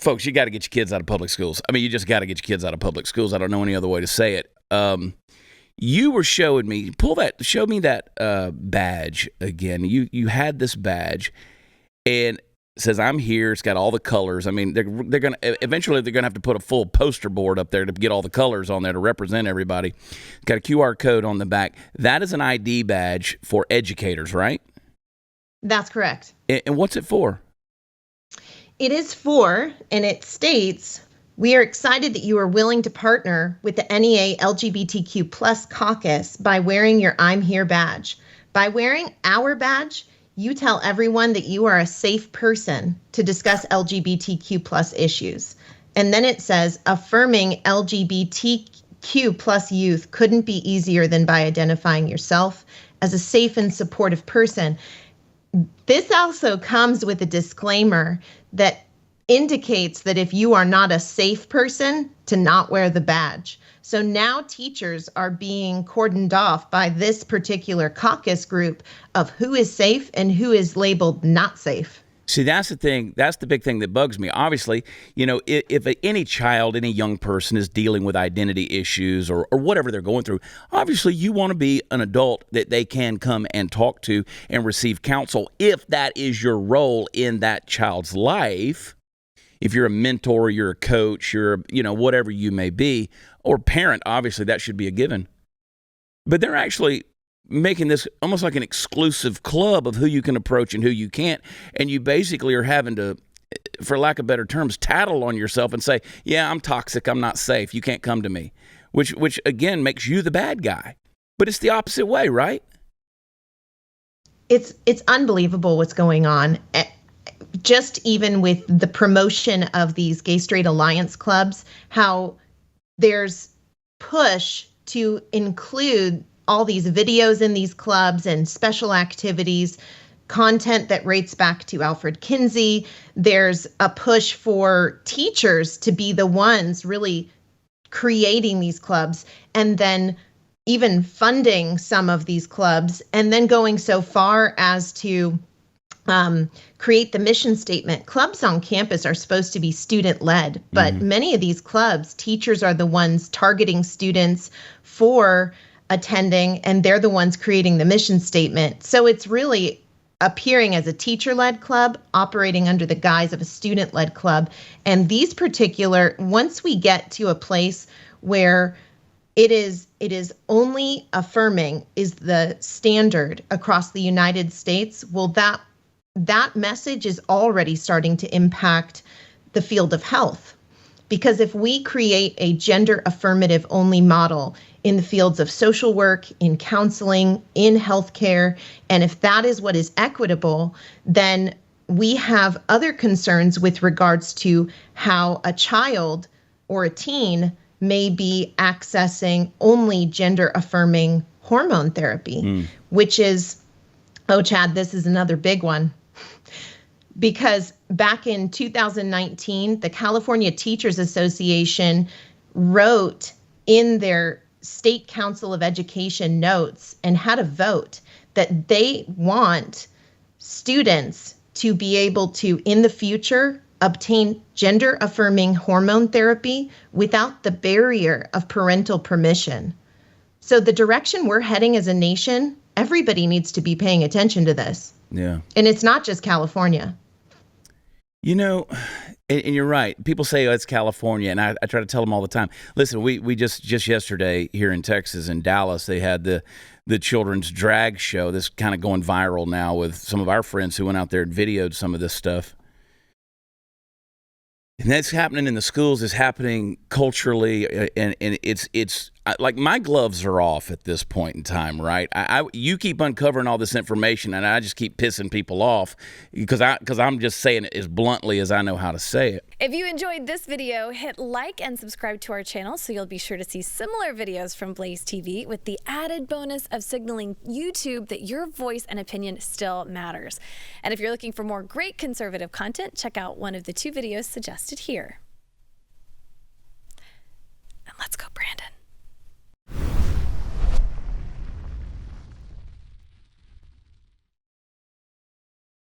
folks, you got to get your kids out of public schools. I mean, you just got to get your kids out of public schools. I don't know any other way to say it. You were showing me, show me that badge again. You had this badge, and it says, I'm here. It's got all the colors. I mean, they're going to, eventually they're going to have to put a full poster board up there to get all the colors on there to represent everybody. It's got a QR code on the back. That is an ID badge for educators, right? That's correct. And what's it for? It is for, and it states, we are excited that you are willing to partner with the NEA LGBTQ plus caucus by wearing your I'm Here badge. By wearing our badge, you tell everyone that you are a safe person to discuss LGBTQ plus issues. And then it says, affirming LGBTQ plus youth couldn't be easier than by identifying yourself as a safe and supportive person. This also comes with a disclaimer that indicates that if you are not a safe person, to not wear the badge. So now teachers are being cordoned off by this particular caucus group of who is safe and who is labeled not safe. See, that's the thing. That's the big thing that bugs me. Obviously, you know, if any child, any young person is dealing with identity issues or whatever they're going through, obviously you want to be an adult that they can come and talk to and receive counsel if that is your role in that child's life. If you're a mentor, you're a coach, you're, you know, whatever you may be, or parent, obviously that should be a given. But they're actually making this almost like an exclusive club of who you can approach and who you can't. And you basically are having to, for lack of better terms, tattle on yourself and say, yeah, I'm toxic, I'm not safe, you can't come to me. Which again makes you the bad guy. But it's the opposite way, right? It's unbelievable what's going on. Just even with the promotion of these gay straight alliance clubs, how there's push to include all these videos in these clubs and special activities, content that rates back to Alfred Kinsey. There's a push for teachers to be the ones really creating these clubs and then even funding some of these clubs, and then going so far as to create the mission statement. Clubs on campus are supposed to be student-led, but many of these clubs, teachers are the ones targeting students for attending, and they're the ones creating the mission statement. So it's really appearing as a teacher-led club, operating under the guise of a student-led club. And these particular, once we get to a place where it is only affirming is the standard across the United States, well, that message is already starting to impact the field of health. Because if we create a gender affirmative only model in the fields of social work, in counseling, in healthcare, and if that is what is equitable, then we have other concerns with regards to how a child or a teen may be accessing only gender affirming hormone therapy, which is, oh, Chad, this is another big one. Because back in 2019, the California Teachers Association wrote in their State Council of Education notes and had a vote that they want students to be able to, in the future, obtain gender-affirming hormone therapy without the barrier of parental permission. So the direction we're heading as a nation, everybody needs to be paying attention to this. Yeah. And it's not just California. You know, and you're right. People say, oh, it's California, and I try to tell them all the time. Listen, we just yesterday here in Texas, in Dallas, they had the children's drag show. This kind of going viral now with some of our friends who went out there and videoed some of this stuff. And that's happening in the schools. It's happening culturally, and it's like my gloves are off at this point in time, right? You keep uncovering all this information, and I just keep pissing people off because I'm just saying it as bluntly as I know how to say it. If you enjoyed this video, hit like and subscribe to our channel so you'll be sure to see similar videos from BlazeTV with the added bonus of signaling YouTube that your voice and opinion still matters. And if you're looking for more great conservative content, check out one of the 2 videos suggested here.